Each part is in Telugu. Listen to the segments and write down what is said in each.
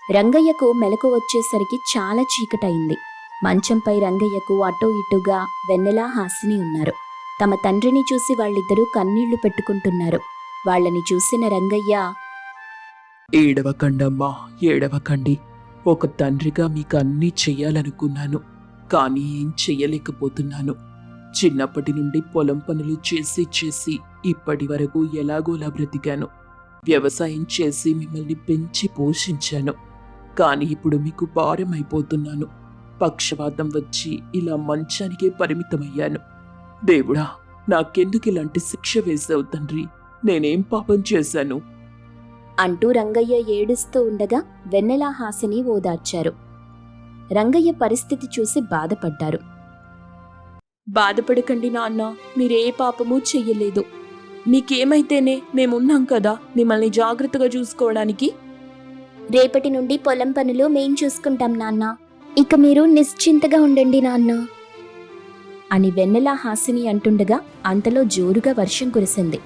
రంగయ్యకు మెలకు వచ్చేసరికి చాలా చీకటయింది. మంచంపై రంగయ్యకు అటూ ఇటుగా వెన్నెల, హాసిని ఉన్నారు. తమ తండ్రిని చూసి వాళ్ళిద్దరూ కన్నీళ్లు పెట్టుకుంటున్నారు. వాళ్ళని చూసిన రంగయ్య, ఏడవకండమ్మా, ఏడవకండి. ఒక తండ్రిగా మీకు అన్నీ చెయ్యాలనుకున్నాను, కానీ ఏం చెయ్యలేకపోతున్నాను. చిన్నప్పటి నుండి పొలం పనులు చేసి చేసి ఇప్పటి వరకు ఎలాగోలా బ్రతికాను. వ్యవసాయం చేసి మిమ్మల్ని పెంచి పోషించాను. కానీ ఇప్పుడు మీకు భారం అయిపోతున్నాను. పక్షవాతం వచ్చి ఇలా మంచానికే పరిమితమయ్యాను. దేవుడా, నాకెందుకు ఇలాంటి శిక్ష వేసావు తండ్రి? నేనేం పాపం చేశాను? అంటూ రంగయ్య ఏడుస్తూ ఉండగా వెన్నెల, హాసిని ఓదార్చారు. రంగయ్య పరిస్థితి చూసి బాధపడ్డారు. బాధపడకండి నాన్న, మీరే పాపమూ చెయ్యలేదు. మీకేమైతేనే మేమున్నాం కదా మిమ్మల్ని జాగ్రత్తగా చూసుకోవడానికి. రేపటి నుండి పొలం పనులు మేం చూసుకుంటాం నాన్న. ఇక మీరు నిశ్చింతగా ఉండండి నాన్న అని వెన్నెల, హాసిని అంటుండగా అంతలో జోరుగా వర్షం కురిసింది.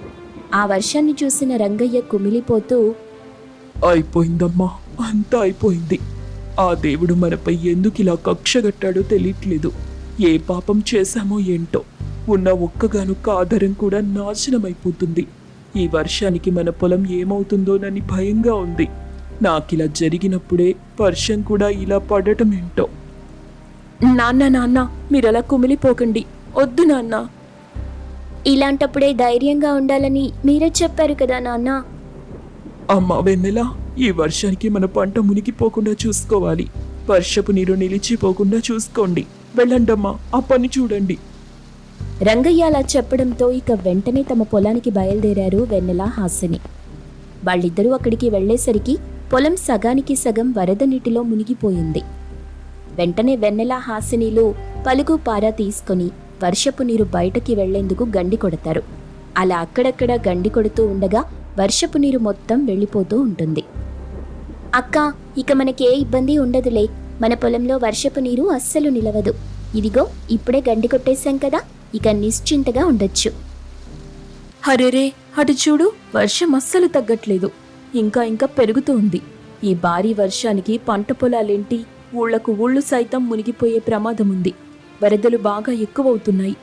ఆ వర్షాన్ని చూసిన రంగయ్య కుమిలిపోతూ, అయిపోయిందమ్మా, అంతా అయిపోయింది. ఆ దేవుడు మనపై ఎందుకు ఇలా కక్షగట్టాడో తెలియట్లేదు. ఏ పాపం చేశామో ఏంటో. ఉన్న ఒక్కగానొక్క ఆధారం కూడా నాశనమైపోతుంది. ఈ వర్షానికి మన పొలం ఏమవుతుందోనని భయంగా ఉంది. నాకిలా జరిగినప్పుడే వర్షం కూడా ఇలా పడటం ఏంటో. నాన్న మీరలా కుమిలిపోకండి, వద్దు నాన్న. ఇలాంటప్పుడే ధైర్యంగా ఉండాలని మీరే చెప్పారు కదా నాన్న. అమ్మా వెన్నెల, ఈ వర్షానికి మన పంట మునిగిపోకుండా చూసుకోవాలి. వర్షపు నీరు నిలిచిపోకుండా చూసుకోండి. వెళ్ళండమ్మా, ఆ పని చూడండి. రంగయ్య అలా చెప్పడంతో ఇక వెంటనే తమ పొలానికి బయలుదేరారు వెన్నెల, హాసిని. వాళ్ళిద్దరూ అక్కడికి వెళ్లేసరికి పొలం సగానికి సగం వరద నీటిలో మునిగిపోయింది. వెంటనే వెన్నెల, హాసినీలు పలుగు పార తీసుకుని వర్షపు నీరు బయటకి వెళ్లేందుకు గండి కొడతారు. అలా అక్కడక్కడ గండి కొడుతూ ఉండగా వర్షపు నీరు మొత్తం వెళ్ళిపోతూ ఉంటుంది. అక్క, ఇక మనకే ఇబ్బంది ఉండదులే. మన పొలంలో వర్షపు నీరు అస్సలు నిలవదు. ఇదిగో ఇప్పుడే గండి కొట్టేశాం కదా, ఇక నిశ్చింతగా ఉండొచ్చు. హరేరే, అటు చూడు, వర్షం అస్సలు తగ్గట్లేదు. ఇంకా ఇంకా పెరుగుతూ ఉంది. ఈ భారీ వర్షానికి పంట పొలాలేంటి, ఊళ్లకు ఊళ్ళు సైతం మునిగిపోయే ప్రమాదం ఉంది. వరదలు బాగా ఎక్కువవుతున్నాయి.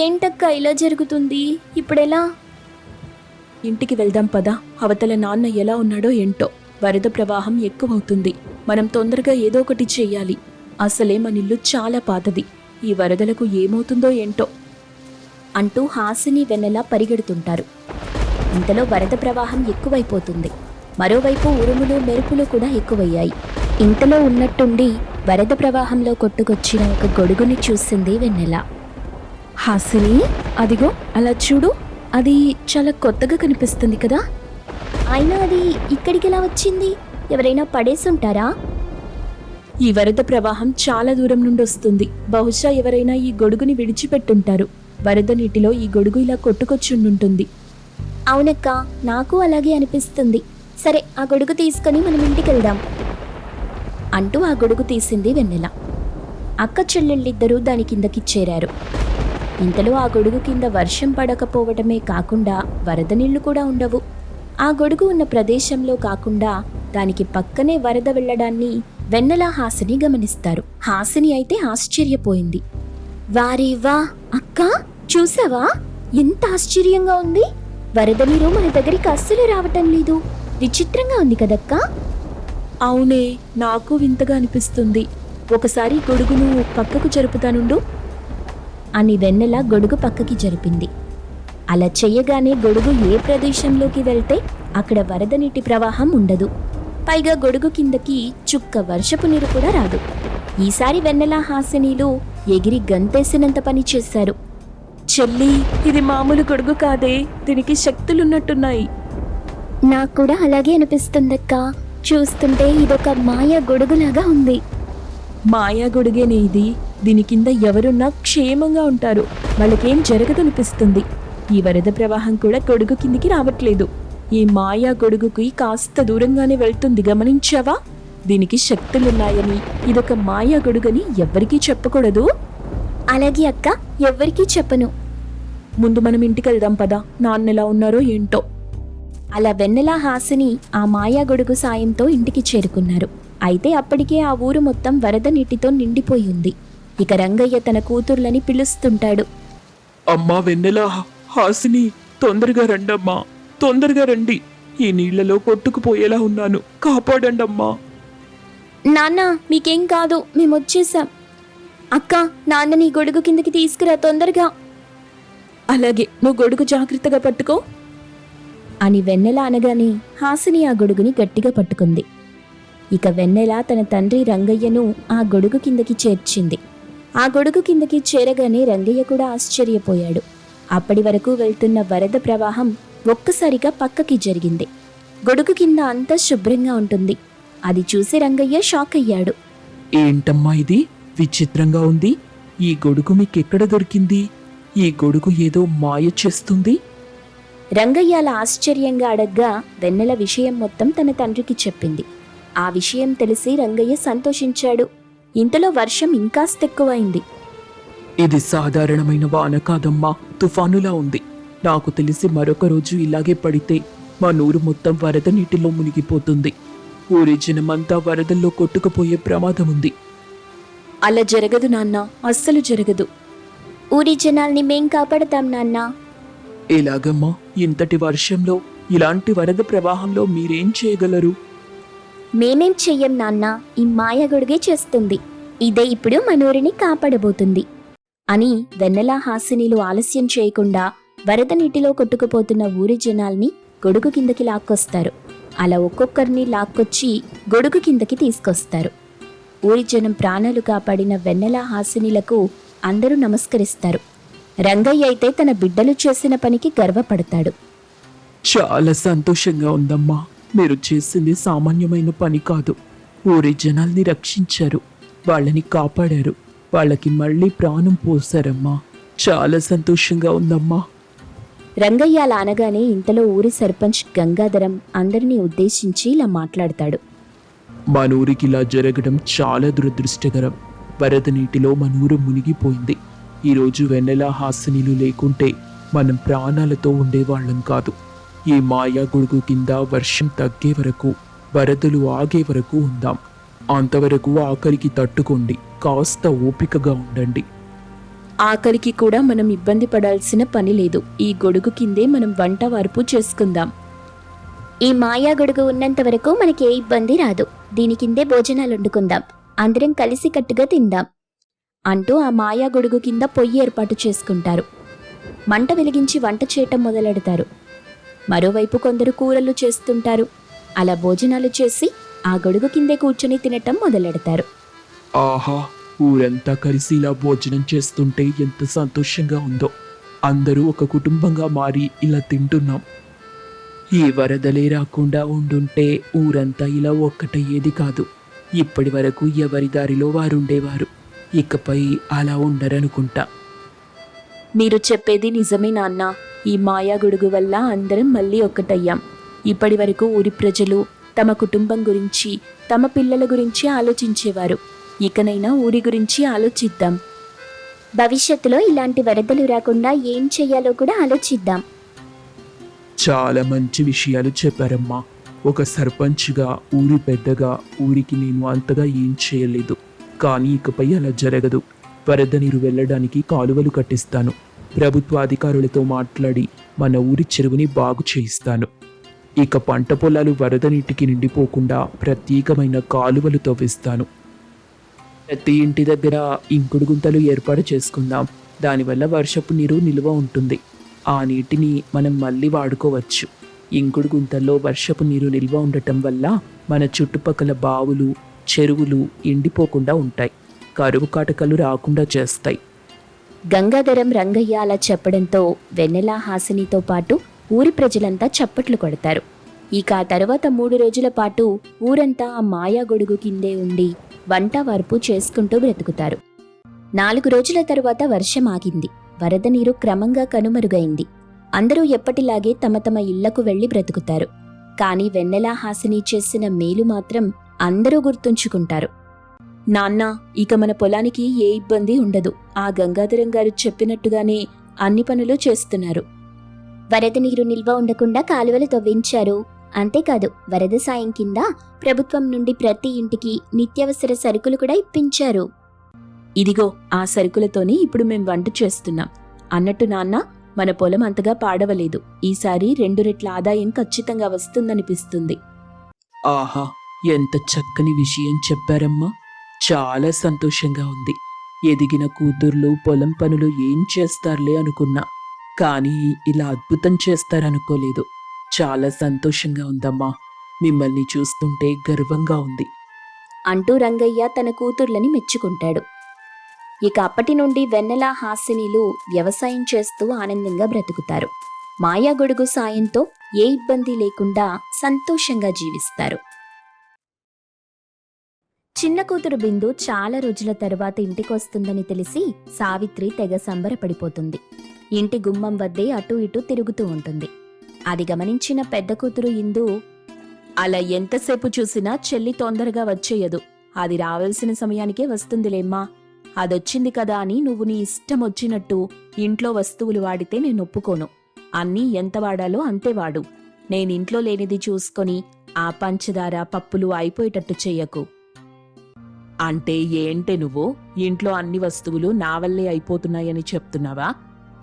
ఏంటక్క ఇలా జరుగుతుంది? ఇప్పుడెలా? ఇంటికి వెళ్దాం పదా. అవతల నాన్న ఎలా ఉన్నాడో ఏంటో. వరద ప్రవాహం ఎక్కువవుతుంది. మనం తొందరగా ఏదో ఒకటి చెయ్యాలి. అసలే మన ఇల్లు చాలా పాతది. ఈ వరదలకు ఏమవుతుందో ఏంటో అంటూ హాసిని, వెన్నెల పరిగెడుతుంటారు. ఇంతలో వరద ప్రవాహం ఎక్కువైపోతుంది. మరోవైపు ఉరుములు, మెరుపులు కూడా ఎక్కువయ్యాయి. ఇంతలో ఉన్నట్టుండి వరద ప్రవాహంలో కొట్టుకొచ్చిన ఒక గొడుగుని చూసింది వెన్నెల. హాసిని, అదిగో అలా చూడు, అది చాలా కొత్తగా కనిపిస్తుంది కదా. అయినా అది ఇక్కడికి ఎలా వచ్చింది? ఎవరైనా పడేసుంటారా? ఈ వరద ప్రవాహం చాలా దూరం నుండి వస్తుంది. బహుశా ఎవరైనా ఈ గొడుగుని విడిచిపెట్టుంటారు. వరద నీటిలో ఈ గొడుగు ఇలా కొట్టుకొచ్చుండుంటుంది. అవునక్క, నాకు అలాగే అనిపిస్తుంది. సరే, ఆ గొడుగు తీసుకొని మనం ఇంటికి వెళ్దాం అంటూ ఆ గొడుగు తీసింది వెన్నెల. అక్క చెల్లెళ్ళిద్దరూ దాని కిందకి చేరారు. ఇంతలో ఆ గొడుగు కింద వర్షం పడకపోవటమే కాకుండా వరద నీళ్లు కూడా ఉండవు. ఆ గొడుగు ఉన్న ప్రదేశంలో కాకుండా దానికి పక్కనే వరద వెళ్లడాన్ని వెన్నెల, హాసిని గమనిస్తారు. హాసిని అయితే ఆశ్చర్యపోయింది. వారే వా అక్క, చూసావా ఎంత ఆశ్చర్యంగా ఉంది? వరద నీరు మన దగ్గరికి అస్సలు రావటం లేదు. విచిత్రంగా ఉంది కదక్కా? అవునే, నాకు వింతగా అనిపిస్తుంది. ఒకసారి గొడుగును పక్కకు జరుపుతానుండు అని వెన్నెల గొడుగు పక్కకి జరిపింది. అలా చెయ్యగానే గొడుగు ఏ ప్రదేశంలోకి వెళ్తే అక్కడ వరద నీటి ప్రవాహం ఉండదు. పైగా గొడుగు కిందకి చుక్క వర్షపు నీరు కూడా రాదు. ఈసారి వెన్నెల, హాసినీలు ఎగిరి గంతేసినంత పని చేశారు. చెల్లి, ఇది మామూలు గొడుగు కాదే, దీనికి శక్తులున్నట్టున్నాయి. నాకు కూడా అలాగే అనిపిస్తుందక్కా. చూస్తుంటే ఇదొక మాయా గొడుగులాగా ఉంది. మాయా గొడుగేనే ఇది. దీని కింద ఎవరున్నా క్షేమంగా ఉంటారు. వాళ్ళకేం జరగదనిపిస్తుంది. ఈ వరద ప్రవాహం కూడా గొడుగు కిందికి రావట్లేదు. ఈ మాయా గొడుగుకి కాస్త దూరంగానే వెళ్తుంది, గమనించావా? దీనికి శక్తులున్నాయని, ఇదొక మాయా గొడుగని ఎవ్వరికీ చెప్పకూడదు. అలాగే అక్క, ఎవ్వరికీ చెప్పను. ముందు మనం ఇంటికి వెళ్దాం పదా. నాన్న ఎలా ఉన్నారో ఏంటో. అలా వెన్నెల హాసిని ఆ మాయా గొడుగు సాయంతో ఇంటికి చేరుకున్నారు. అయితే అప్పటికే ఆ ఊరు మొత్తం వరద నీటితో నిండిపోయి ఉంది. ఇక రంగయ్య తన కూతుర్లని పిలుస్తుంటాడు. అమ్మా వెన్నెల, హాసిని, తొందరగా రండమ్మా, తొందరగా రండి. ఈ నీళ్లలో కొట్టుకుపోయేలా ఉన్నాను, కాపాడండమ్మా. నాన్న మీకేం కాదు, మేమొచ్చేసాం. అక్క, నాన్నని గొడుగు కిందకి తీసుకురా తొందరగా అలాగే, నువ్వు గొడుగు జాగ్రత్తగా పట్టుకో అని వెన్నెల అనగానే హాసిని ఆ గొడుగుని గట్టిగా పట్టుకుంది. ఇక వెన్నెల తన తండ్రి రంగయ్యను ఆ గొడుగు కిందకి చేర్చింది. ఆ గొడుగు కిందకి చేరగానే రంగయ్య కూడా ఆశ్చర్యపోయాడు. అప్పటి వరకు వెళ్తున్న వరద ప్రవాహం ఒక్కసారిగా పక్కకి జరిగింది. గొడుగు కింద అంతా శుభ్రంగా ఉంటుంది. అది చూసి రంగయ్య షాక్ అయ్యాడు. ఏంటమ్మా ఇది, విచిత్రంగా ఉంది. ఈ గొడుగు మీకెక్కడ దొరికింది? ఈ గొడుగు ఏదో మాయ చేస్తుంది. రంగయ్య అలా ఆశ్చర్యంగా అడగ్గా వెన్నెల విషయం మొత్తం తన తండ్రికి చెప్పింది. ఆ విషయం తెలిసి రంగయ్య సంతోషించాడు. ఇంతలో వర్షం ఇంకాస్త ఎక్కువైంది. ఇది సాధారణమైన వాన కాదమ్మా, తుఫానులా ఉంది. నాకు తెలిసి మరొక రోజు ఇలాగే పడితే మా నూరు మొత్తం వరద నీటిలో మునిగిపోతుంది. ఊరి జనమంతా వరదల్లో కొట్టుకుపోయే ప్రమాదం ఉంది. అలా జరగదు నాన్న, అస్సలు జరగదు. ఊరి జనాల్ని మేం కాపాడతాం నాన్నా. ఎలాగమ్మా, ఇంతటి వర్షంలో, ఇలాంటి వరద ప్రవాహంలో మీరేం చేయగలరు? మేమేం చెయ్యం నాన్నా, ఈ మాయ గొడుగే చేస్తుంది. ఇదే ఇప్పుడు మనూరిని కాపాడబోతుంది అని వెన్నెల హాసినిలు ఆలస్యం చేయకుండా వరద నీటిలో కొట్టుకుపోతున్న ఊరి జనాల్ని గొడుగు కిందకి లాక్కొస్తారు. అలా ఒక్కొక్కరిని లాక్కొచ్చి గొడుగు కిందకి తీసుకొస్తారు. ఊరి జనం ప్రాణాలు కాపాడిన వెన్నెల హాసినిలకు అందరూ నమస్కరిస్తారు. రంగయ్య అయితే తన బిడ్డలు చేసిన పనికి గర్వపడతాడు. చాలా సంతోషంగా ఉందమ్మా. మీరు చేసింది సామాన్యమైన పని కాదు. ఊరి జనాల్ని రక్షించారు, వాళ్ళని కాపాడారు, వాళ్ళకి మళ్ళీ ప్రాణం పోసారమ్మా. చాలా సంతోషంగా ఉందమ్మా. రంగయ్య అలా అనగానే ఇంతలో ఊరి సర్పంచ్ గంగాధరం అందరినీ ఉద్దేశించి ఇలా మాట్లాడతాడు. మన ఊరికి ఇలా జరగడం చాలా దురదృష్టకరం. వరద నీటిలో మన ఊరు మునిగిపోయింది. ఈరోజు వెన్నెల హాసినిలు లేకుంటే మనం ప్రాణాలతో ఉండేవాళ్ళం కాదు. ఈ మాయా గొడుగు కింద వర్షం తగ్గే వరకు, వరదలు ఆగే వరకు ఉందాం. అంతవరకు ఆకలికి తట్టుకోండి, కాస్త ఓపికగా ఉండండి. ఆకలికి కూడా మనం ఇబ్బంది పడాల్సిన పని లేదు. ఈ గొడుగు కిందే మనం వంట వార్పు చేసుకుందాం. ఈ మాయా గొడుగు ఉన్నంత వరకు మనకి ఏ ఇబ్బంది రాదు. దీని కిందే భోజనాలు వండుకుందాం, అందరం కలిసి కట్టుగా తిందాం అంటూ ఆ మాయా గొడుగు కింద పొయ్యి ఏర్పాటు చేసుకుంటారు. మంట వెలిగించి వంట చేయటం మొదలెడతారు. మరోవైపు కొందరు కూరలు చేస్తుంటారు. అలా భోజనాలు చేసి ఆ గొడుగు కిందే కూర్చుని తినటం మొదలెడతారు. ఆహా, ఊరంతా కలిసి ఇలా భోజనం చేస్తుంటే ఎంత సంతోషంగా ఉందో. అందరూ ఒక కుటుంబంగా మారి ఇలా తింటున్నాం. ఈ వరదలే రాకుండా ఉండుంటే ఊరంతా ఇలా ఒక్కటయ్యేది కాదు. ఇప్పటి వరకు ఎవరి దారిలో వారుండేవారు. ఇకపై అలా ఉండరనుకుంటా. మీరు చెప్పేది నిజమే నాన్న. ఈ మాయా గొడుగు వల్ల అందరం మళ్ళీ ఒక్కటయ్యాం. ఇప్పటి వరకు ఊరి ప్రజలు తమ కుటుంబం గురించి, తమ పిల్లల గురించి ఆలోచించేవారు. ఇకనైనా ఊరి గురించి ఆలోచిద్దాం. భవిష్యత్తులో ఇలాంటి వరదలు రాకుండా ఏం చెయ్యాలో కూడా ఆలోచిద్దాం. చాలా మంచి విషయాలు చెప్పారమ్మా. ఒక సర్పంచ్గా, ఊరి పెద్దగా ఊరికి నేను అంతగా ఏం చేయలేదు. కానీ ఇకపై అలా జరగదు. వరద నీరు వెళ్ళడానికి కాలువలు కట్టిస్తాను. ప్రభుత్వ అధికారులతో మాట్లాడి మన ఊరి చెరువుని బాగు చేయిస్తాను. ఇక పంట పొలాలు వరద నీటికి నిండిపోకుండా ప్రత్యేకమైన కాలువలు తవ్విస్తాను. ప్రతి ఇంటి దగ్గర ఇంకుడు గుంతలు ఏర్పాటు చేసుకుందాం. దానివల్ల వర్షపు నీరు నిల్వ ఉంటుంది. ఆ నీటిని మనం మళ్ళీ వాడుకోవచ్చు. ఇంకుడు గుంతల్లో వర్షపు నీరు నిల్వ ఉండటం వల్ల మన చుట్టుపక్కల బావులు, చెరువులు ఎండిపోకుండా ఉంటాయి. కరువు కాటకాలు రాకుండా చేస్తాయి. గంగాధరం రంగయ్య అలా చెప్పడంతో వెన్నెల హాసినితో పాటు ఊరి ప్రజలంతా చప్పట్లు కొడతారు. ఇక ఆ తర్వాత 3 రోజుల పాటు ఊరంతా ఆ మాయా గొడుగు కిందే ఉండి వంట వార్పు చేసుకుంటూ బ్రతుకుతారు. 4 రోజుల తరువాత వర్షం ఆగింది. వరద నీరు క్రమంగా కనుమరుగైంది. అందరూ ఎప్పటిలాగే తమ తమ ఇళ్లకు వెళ్లి బ్రతుకుతారు. కానీ వెన్నెల హాసిని చేసిన మేలు మాత్రం అందరూ గుర్తుంచుకుంటారు. నాన్న, ఇక మన పొలానికి ఏ ఇబ్బంది ఉండదు. ఆ గంగాధరం గారు చెప్పినట్టుగానే అన్ని పనులు చేస్తున్నారు. వరద నీరు నిల్వ ఉండకుండా కాలువలు తవ్వించారు. అంతేకాదు వరద సాయం కింద ప్రభుత్వం నుండి ప్రతి ఇంటికి నిత్యావసర సరుకులు కూడా ఇప్పించారు. ఇదిగో ఆ సరుకులతోనే ఇప్పుడు మేం వంట చేస్తున్నాం. అన్నట్టు నాన్న, మన పొలం అంతగా పాడవలేదు. ఈసారి 2 రెట్ల ఆదాయం ఖచ్చితంగా వస్తుందనిపిస్తుంది. ఆహా, ఎంత చక్కని విషయం చెప్పారమ్మా. చాలా సంతోషంగా ఉంది. ఎదిగిన కూతుర్లు పొలం పనులు ఏం చేస్తారులే అనుకున్నా, కానీ ఇలా అద్భుతం చేస్తారనుకోలేదు. చాలా సంతోషంగా ఉందమ్మా. మిమ్మల్ని చూస్తుంటే గర్వంగా ఉంది. అంటూ రంగయ్య తన కూతుర్లని మెచ్చుకుంటాడు. ఇక అప్పటి నుండి వెన్నెల, హాసినిలు వ్యవసాయం చేస్తూ ఆనందంగా బ్రతుకుతారు. మాయా గొడుగు సాయంతో ఏ ఇబ్బంది లేకుండా సంతోషంగా జీవిస్తారు. చిన్న కూతురు బిందు చాలా రోజుల తరువాత ఇంటికొస్తుందని తెలిసి సావిత్రి తెగ సంబరపడిపోతుంది. ఇంటి గుమ్మం వద్దే అటూ ఇటూ తిరుగుతూ ఉంటుంది. అది గమనించిన పెద్ద కూతురు ఇందు, అలా ఎంతసేపు చూసినా చెల్లి తొందరగా వచ్చేయదు. అది రావాల్సిన సమయానికే వస్తుందిలేమ్మా. అదొచ్చింది కదా అని నువ్వు నీ ఇష్టం వచ్చినట్టు ఇంట్లో వస్తువులు వాడితే నేను ఒప్పుకోను. అన్నీ ఎంత వాడాలో అంతే వాడు. నేనింట్లో లేనిది చూసుకొని ఆ పంచదార, పప్పులు అయిపోయేటట్టు చెయ్యకు. అంటే ఏంటే నువ్వు? ఇంట్లో అన్ని వస్తువులు నా వల్లే అయిపోతున్నాయని చెప్తున్నావా?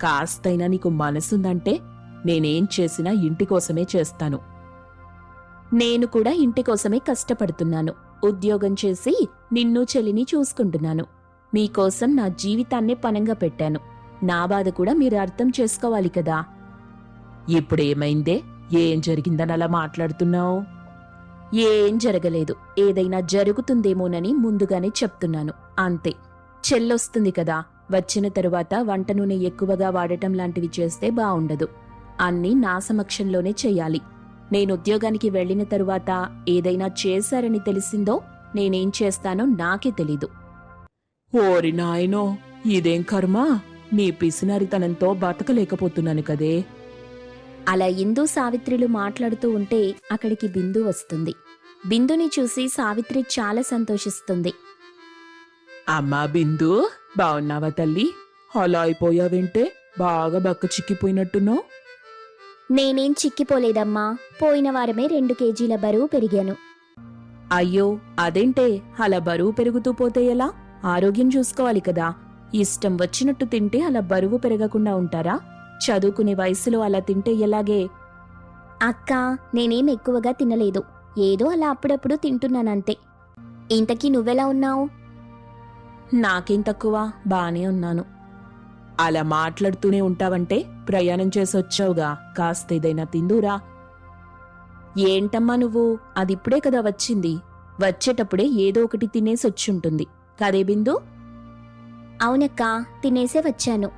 కాస్తైనా నీకు మనసుందంటే నేనేం చేసినా ఇంటి కోసమే చేస్తాను. నేను కూడా ఇంటి కోసమే కష్టపడుతున్నాను. ఉద్యోగం చేసి నిన్ను చెల్లిని చూసుకుంటున్నాను. మీకోసం నా జీవితాన్నే పనంగా పెట్టాను. నా బాధ కూడా మీరు అర్థం చేసుకోవాలి కదా. ఇప్పుడేమైందే? ఏం జరిగిందని అలా మాట్లాడుతున్నావు? ఏం జరగలేదు. ఏదైనా జరుగుతుందేమోనని ముందుగానే చెప్తున్నాను అంతే. చెల్లొస్తుంది కదా, వచ్చిన తరువాత వంట నూనె ఎక్కువగా వాడటం లాంటివి చేస్తే బావుండదు. అన్నీ నా సమక్షంలోనే చెయ్యాలి. నేను ఉద్యోగానికి వెళ్లిన తరువాత ఏదైనా చేశారని తెలిసిందో నేనేం చేస్తానో నాకే తెలీదు. ఓరి నాయనో, ఇదేం కర్మ! నీ పిసినారితనంతో బతకలేకపోతున్నాను కదే. అలా ఇందు, సావిత్రిలు మాట్లాడుతూ ఉంటే అక్కడికి బిందు వస్తుంది. బిందుని చూసి సావిత్రి చాలా సంతోషిస్తుంది. అమ్మా బిందు, బావున్నావా తల్లి? అలా అయిపోయావేంటే? బాగా బక్క చిక్కిపోయినట్టున్నావు. నేనేం చిక్కిపోలేదమ్మా. పోయిన వారమే 2 కేజీల బరువు పెరిగాను. అయ్యో, అదేంటే అలా బరువు పెరుగుతూ పోతే ఎలా? ఆరోగ్యం చూసుకోవాలి కదా. ఇష్టం వచ్చినట్టు తింటే అలా బరువు పెరగకుండా ఉంటారా? చదువుకునే వయసులో అలా తింటే ఎలాగే? అక్కా, నేనేం ఎక్కువగా తినలేదు. ఏదో అలా అప్పుడప్పుడు తింటున్నానంతే. ఇంతకీ నువ్వెలా ఉన్నావు? నాకేం తక్కువ, బానే ఉన్నాను. అలా మాట్లాడుతూనే ఉంటావంటే ప్రయాణం చేసొచ్చావుగా, కాస్తేదైనా తిందురా. ఏంటమ్మా నువ్వు? అదిప్పుడే కదా వచ్చింది. వచ్చేటప్పుడే ఏదో ఒకటి తినేసొచ్చుంటుంది కదే బిందు? అవునక్కా, తినేసే వచ్చాను.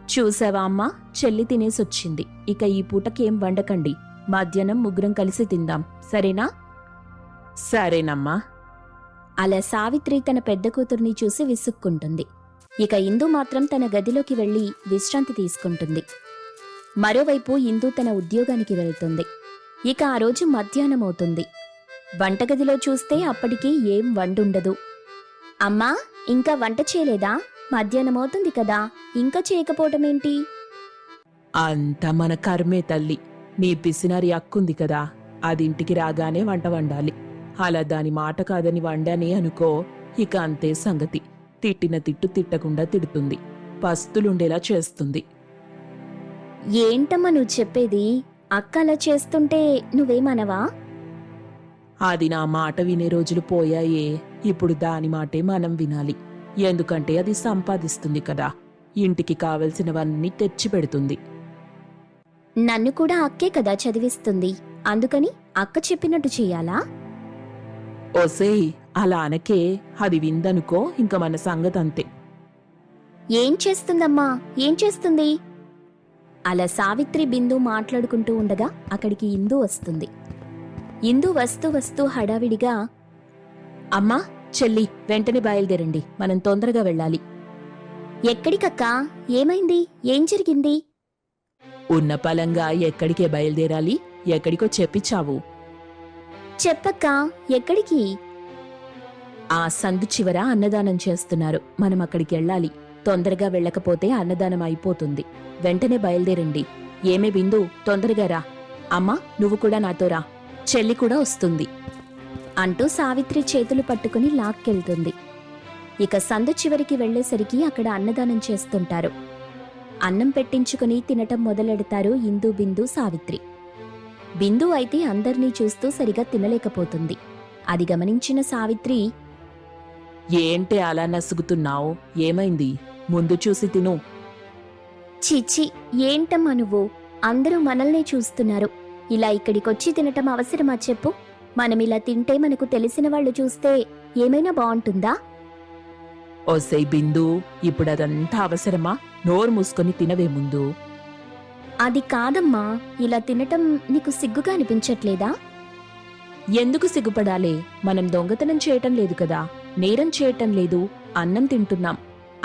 చూసావా అమ్మా, చెల్లి తినేసొచ్చింది. ఇక ఈ పూటకేం వండకండి. మధ్యాహ్నం ముగ్గురం కలిసి తిందాం, సరేనా? సరేనమ్మా. అలా సావిత్రి తన పెద్ద కూతుర్ని చూసి విసుక్కుంటుంది. ఇక ఇందు మాత్రం తన గదిలోకి వెళ్లి విశ్రాంతి తీసుకుంటుంది. మరోవైపు ఇందు తన ఉద్యోగానికి వెళ్తుంది. ఇక ఆ రోజు మధ్యాహ్నం అవుతుంది. వంటగదిలో చూస్తే అప్పటికి ఏం వండుండదు. అమ్మా, ఇంకా వంట చేయలేదా? మధ్యాహ్నం అవుతుంది కదా, ఇంకా చేయకపోవటమేంటి? అంతా మన కర్మే తల్లి. నీ పిసినారి అక్కుంది కదా, అది ఇంటికి రాగానే వంట వండాలి. అలా దాని మాట కాదని వండానే అనుకో, ఇక అంతే సంగతి. తిట్టిన తిట్టు తిట్టకుండా తిడుతుంది, పస్తులుండేలా చేస్తుంది. ఏంటమ్మా నువ్వు చెప్పేది? అక్క అలా చేస్తుంటే నువ్వేమనవా? అది నా మాట వినే రోజులు పోయాయే. ఇప్పుడు దాని మాటే మనం వినాలి. ఎందుకంటే అది సంపాదిస్తుంది కదా, ఇంటికి కావలసినవన్నీ తెచ్చి పెడుతుంది. నన్ను కూడా అక్కే కదా చదివిస్తుంది. అందుకని అక్క చెప్పినట్టు చెయ్యాలా? ఓసేయ్, అలా అనకే. అది విందనుకో, ఇంక మన సంగతంతే. ఏం చేస్తుందమ్మా? ఏం చేస్తుంది? అలా సావిత్రి, బిందు మాట్లాడుకుంటూ ఉండగా అక్కడికి ఇందు వస్తుంది. ఇందు వస్తూ వస్తూ హడావిడిగా, అమ్మా, చెల్లి, వెంటనే బయలుదేరండి, మనం తొందరగా వెళ్ళాలి. ఎక్కడికక్కా? ఏమైంది? ఏం జరిగింది? ఉన్న పలంగా ఎక్కడికే బయలుదేరాలి? ఎక్కడికో చెప్పిచ్చావు. చెప్పక్కా, ఎక్కడికి? ఆ సందు చివర అన్నదానం చేస్తున్నారు. మనం అక్కడికి వెళ్ళాలి. తొందరగా వెళ్ళకపోతే అన్నదానం అయిపోతుంది. వెంటనే బయలుదేరండి. ఏమే బిందు, తొందరగా రా. అమ్మా, నువ్వు కూడా నాతో రా. చెల్లి కూడా వస్తుంది అంటూ సావిత్రి చేతులు పట్టుకుని లాక్కెళ్తుంది. ఇక సందు చివరికి వెళ్లేసరికి అక్కడ అన్నదానం చేస్తుంటారు. అన్నం పెట్టించుకుని తినటం మొదలెడతారు ఇందు, బిందు, సావిత్రి. బిందు అయితే అందర్నీ చూస్తూ సరిగా తినలేకపోతుంది. అది గమనించిన సావిత్రి, ఏంటి అలా నసుగుతున్నావు? ఏమైంది? ముందు చూసి తిను. చిచి, ఏంటమ్మా నువ్వు? అందరూ మనల్నే చూస్తున్నారు. ఇలా ఇక్కడికొచ్చి తినటం అవసరమా చెప్పు? మనమిలా తింటే మనకు తెలిసిన వాళ్ళు చూస్తే ఏమైనా బాగుంటుందా? ఓసై బిందు, ఇప్పుడదంతా అవసరమా? నోరు మూసుకొని తినవే ముందు. అది కాదమ్మా, ఇలా తినటం నీకు సిగ్గుగా అనిపించట్లేదా? ఎందుకు సిగ్గుపడాలే? మనం దొంగతనం చేయటం లేదు కదా, నేరం చేయటం లేదు, అన్నం తింటున్నాం.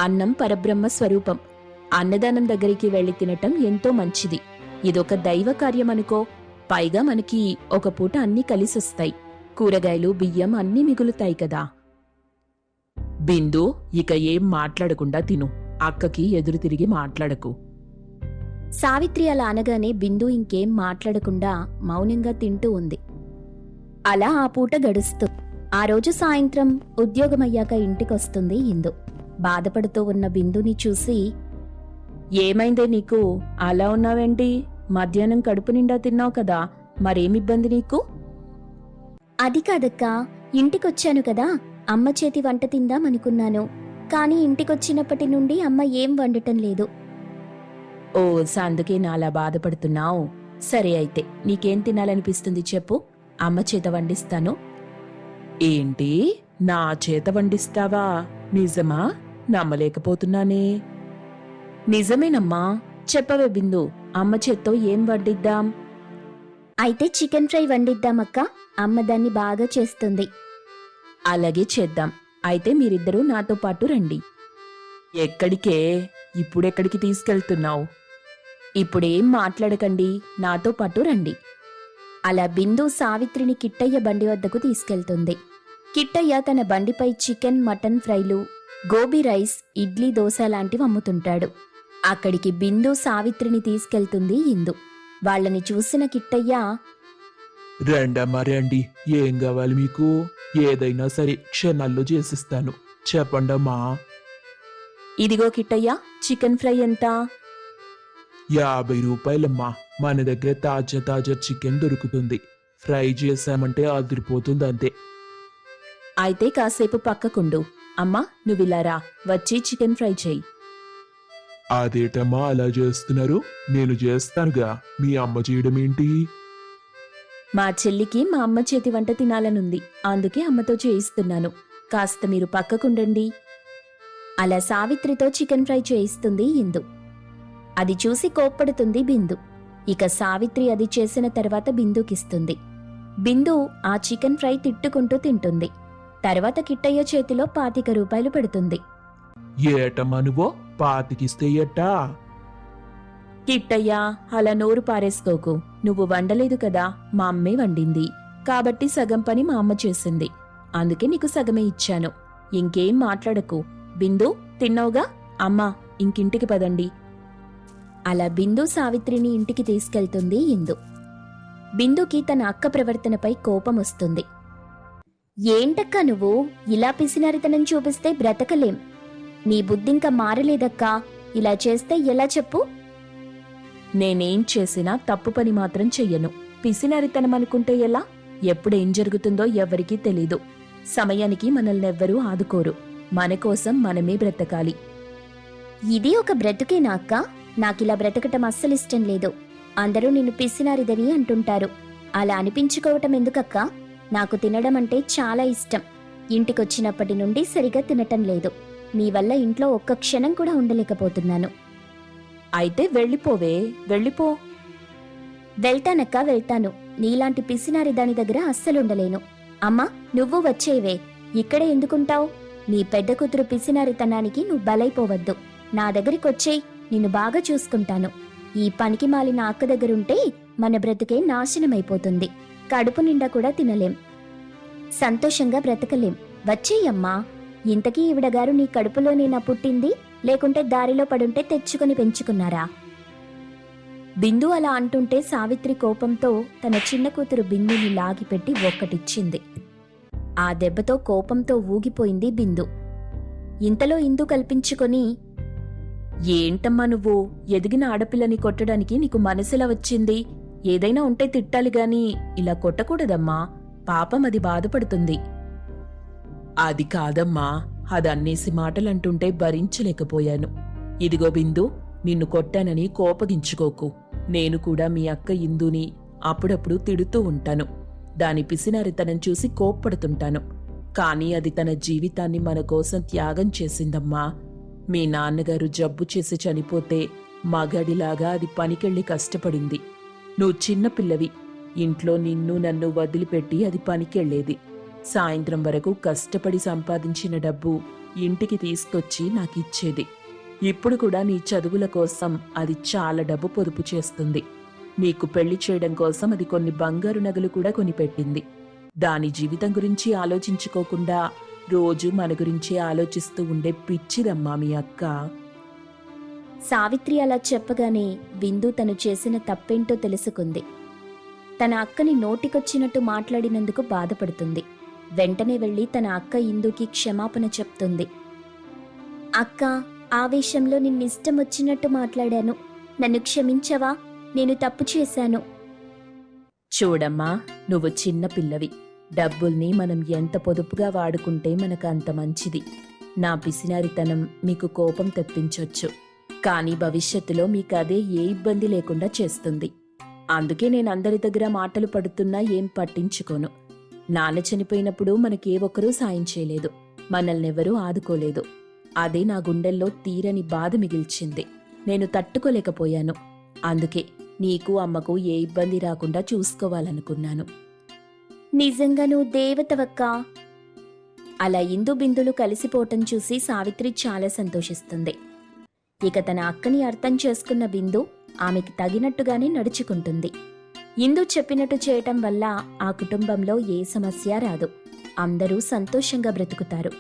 అన్నం పరబ్రహ్మ స్వరూపం. అన్నదానం దగ్గరికి వెళ్లి తినటం ఎంతో మంచిది. ఇదొక దైవ కార్యమనుకో. పైగా మనకి ఒక పూట అన్నీ కలిసొస్తాయి. కూరగాయలు, బియ్యం అన్నీ మిగులుతాయి కదా. బిందు, ఇక ఏం మాట్లాడకుండా తిను. అక్కకి ఎదురు తిరిగి మాట్లాడకు. సావిత్రి అలా అనగానే బిందు ఇంకేం మాట్లాడకుండా మౌనంగా తింటూ ఉంది. అలా ఆ పూట గడుస్తూ ఆ రోజు సాయంత్రం ఉద్యోగమయ్యాక ఇంటికొస్తుంది ఇందు. బాధపడుతూ ఉన్న బిందుని చూసి, ఏమైందే నీకు? అలా ఉన్నావేంటి? మధ్యాహ్నం కడుపు నిండా తిన్నావు కదా, మరేమిబ్బంది నీకు? అది కాదక్కా, ఇంటికొచ్చాను కదా, అమ్మ చేతి వంట తిందామనుకున్నాను. కానీ ఇంటికొచ్చినప్పటి నుండి అమ్మ ఏం వండటం లేదు. ఓ, అందుకే నా అలా బాధపడుతున్నావు. సరే అయితే నీకేం తినాలనిపిస్తుంది చెప్పు, అమ్మ చేత వండిస్తాను. ఏంటి, నా చేత వండిస్తావా? నిజమా? నమ్మలేకపోతున్నానే. నిజమేనమ్మా. చెప్పవే బిందు, అమ్మ చేత్తో ఏం వండిద్దాం? అయితే చికెన్ ఫ్రై వండిద్దామక్కా, అమ్మ దాన్ని బాగా చేస్తుంది. అలాగే చేద్దాం. అయితే మీరిద్దరూ నాతో పాటు రండి. ఎక్కడికే? ఇప్పుడెక్కడికి తీసుకెళ్తున్నావు? ఇప్పుడేం మాట్లాడకండి, నాతో పాటు రండి. అలా బిందు సావిత్రిని కిట్టయ్య బండి వద్దకు తీసుకెళ్తుంది. కిట్టయ్య తన బండిపై చికెన్, మటన్ ఫ్రైలు, గోబీ రైస్, ఇడ్లీ, దోశ లాంటివి అమ్ముతుంటాడు. అక్కడికి బిందు సావిత్రిని తీసుకెళ్తుంది ఇందు. వాళ్ళని చూసిన కిట్టయ్య, రండమ్మా రండి, ఏం కావాలి మీకు? ఏదైనా సరే క్షణాల్లో చేసిస్తాను, చెప్పండమ్మా. ఇదిగో కిట్టయ్య, చికెన్ ఫ్రై ఎంత? 50 రూపాయలమ్మా. మన దగ్గర తాజా తాజా చికెన్ దొరుకుతుంది. ఫ్రై చేశామంటే అదిరిపోతుంది అంతే. అయితే కాసేపు పక్కకుండు. అమ్మా, నువ్విలారా, వచ్చి చికెన్ ఫ్రై చెయ్యి. అదేటమ్మా అలా చేస్తున్నారు? నేను చేస్తానుగా, మీ అమ్మ చేయడం ఏంటి? మా చెల్లికి మా అమ్మ చేతి వంట తినాలనుంది, అందుకే అమ్మతో చేయిస్తున్నాను. కాస్త మీరు పక్కకుండండి. అలా సావిత్రితో చికెన్ ఫ్రై చేయిస్తుంది ఇందు. అది చూసి కోప్పడుతుంది బిందు. ఇక సావిత్రి అది చేసిన తర్వాత బిందుకిస్తుంది. బిందు ఆ చికెన్ ఫ్రై తిట్టుకుంటూ తింటుంది. తర్వాత కిట్టయ్య చేతిలో 25 రూపాయలు పెడుతుంది. ఏటమ్మా నువ్వు? 25 ఎట్టా? కిట్టయ్యా, అలా నోరు పారేసుకోకు. నువ్వు వండలేదు కదా, మా అమ్మే వండింది. కాబట్టి సగం పని మా అమ్మ చేసింది. అందుకే నీకు సగమే ఇచ్చాను. ఇంకేం మాట్లాడకు. బిందు, తిన్నావుగా? అమ్మా, ఇంకింటికి పదండి. అలా బిందు సావిత్రిని ఇంటికి తీసుకెళ్తుంది ఇందు. బిందుకి తన అక్క ప్రవర్తనపై కోపం వస్తుంది. ఏంటక్కా నువ్వు ఇలా పిసినారితనం చూపిస్తే బ్రతకలేం. నీ బుద్ధింకా మారలేదక్కా. ఇలా చేస్తే ఎలా చెప్పు? నేనేం చేసినా తప్పు పని మాత్రం చెయ్యను. పిసినారితనం అనుకుంటే ఎలా? ఎప్పుడేం జరుగుతుందో ఎవ్వరికీ తెలీదు. సమయానికి మనల్నెవ్వరూ ఆదుకోరు. మన కోసం మనమే బ్రతకాలి. ఇది ఒక బ్రతుకేనా అక్కా? నాకిలా బ్రతకటం అస్సలిష్టం లేదు. అందరూ నిన్ను పిసినారిదని అంటుంటారు. అలా అనిపించుకోవటం ఎందుకక్కా? నాకు తినడం అంటే చాలా ఇష్టం. ఇంటికొచ్చినప్పటి నుండి సరిగా తినటం లేదు. నీ వల్ల ఇంట్లో ఒక్క క్షణం కూడా ఉండలేకపోతున్నాను. అయితే వెళ్ళిపోవే, వెళ్ళిపో. వెళ్తానక్కా, వెళ్తాను. నీలాంటి పిసినారి దాని దగ్గర అస్సలుండలేను. అమ్మా, నువ్వు వచ్చేవే. ఇక్కడే ఎందుకుంటావు? నీ పెద్ద కూతురు పిసినారితనానికి నువ్వు బలైపోవద్దు. నా దగ్గరికొచ్చేయ్, నిన్ను బాగా చూసుకుంటాను. ఈ పనికి మాలిన అక్క దగ్గరుంటే మన బ్రతికే నాశనమైపోతుంది. కడుపు నిండా కూడా తినలేం, సంతోషంగా బ్రతకలేం. వచ్చేయమ్మా. ఇంతకీ ఈవిడగారు నీ కడుపులోనేనా పుట్టింది, లేకుంటే దారిలో పడుంటే తెచ్చుకుని పెంచుకున్నారా? బిందు అలా అంటుంటే సావిత్రి కోపంతో తన చిన్న కూతురు బిందుని లాగిపెట్టి ఒక్కటిచ్చింది. ఆ దెబ్బతో కోపంతో ఊగిపోయింది బిందు. ఇంతలో ఇందు కల్పించుకొని, ఏంటమ్మా నువ్వు ఎదిగిన ఆడపిల్లని కొట్టడానికి నీకు మనసులా వచ్చింది? ఏదైనా ఉంటే తిట్టాలి గాని ఇలా కొట్టకూడదమ్మా, పాపం అది బాధపడుతుంది. అది కాదమ్మా, అదన్నేసి మాటలంటుంటే భరించలేకపోయాను. ఇదిగో బిందు, నిన్ను కొట్టానని కోపగించుకోకు. నేను కూడా మీ అక్క ఇందుని అప్పుడప్పుడు తిడుతూ ఉంటాను. దాని పిసినారితనం చూసి కోప్పడుతుంటాను. కానీ అది తన జీవితాన్ని మన కోసం త్యాగం చేసిందమ్మా. మీ నాన్నగారు జబ్బు చేసి చనిపోతే మగాడిలాగా అది పనికెళ్ళి కష్టపడింది. నువ్వు చిన్నపిల్లవి, ఇంట్లో నిన్ను నన్ను వదిలిపెట్టి అది పనికెళ్లేది. సాయంత్రం వరకు కష్టపడి సంపాదించిన డబ్బు ఇంటికి తీసుకొచ్చి నాకిచ్చేది. ఇప్పుడు కూడా నీ చదువుల కోసం అది చాలా డబ్బు పొదుపు చేస్తుంది. నీకు పెళ్లి చేయడం కోసం అది కొన్ని బంగారు నగలు కూడా కొనిపెట్టింది. దాని జీవితం గురించి ఆలోచించుకోకుండా రోజు మన గురించి ఆలోచిస్తూ ఉండే పిచ్చిదమ్మా మీ అక్క. సావిత్రి అలా చెప్పగానే బిందు తను చేసిన తప్పేంటో తెలుసుకుంది. తన అక్కని నోటికొచ్చినట్టు మాట్లాడినందుకు బాధపడుతుంది. వెంటనే వెళ్లి తన అక్క ఇందుకి క్షమాపణ చెప్తుంది. అక్క, ఆవేశంలో నిన్నిష్టం వచ్చినట్టు మాట్లాడాను. నన్ను క్షమించవా? నేను తప్పు చేశాను. చూడమ్మా, నువ్వు చిన్న పిల్లవి. డబ్బుల్ని మనం ఎంత పొదుపుగా వాడుకుంటే మనకు అంత మంచిది. నా పిసినారితనం మీకు కోపం తెప్పించొచ్చు, కానీ భవిష్యత్తులో మీకు అదే ఏ ఇబ్బంది లేకుండా చేస్తుంది. అందుకే నేను అందరి దగ్గర మాటలు పడుతున్నా ఏం పట్టించుకోను. నాన్న చనిపోయినప్పుడు మనకే ఒక్కరూ సాయం చేయలేదు, మనల్నెవరూ ఆదుకోలేదు. అదే నా గుండెల్లో తీరని బాధ మిగిల్చింది. నేను తట్టుకోలేకపోయాను. అందుకే నీకు అమ్మకు ఏ ఇబ్బంది రాకుండా చూసుకోవాలనుకున్నాను. నిజంగా నువ్వు దేవతవక్కా. అలా ఇందు బిందులు కలిసిపోవటం చూసి సావిత్రి చాలా సంతోషిస్తుంది. ఇక తన అక్కని అర్థం చేసుకున్న బిందు ఆమెకి తగినట్టుగానే నడుచుకుంటుంది. ఇందు చెప్పినట్టు చేయటం వల్ల ఆ కుటుంబంలో ఏ సమస్య రాదు. అందరూ సంతోషంగా బ్రతుకుతారు.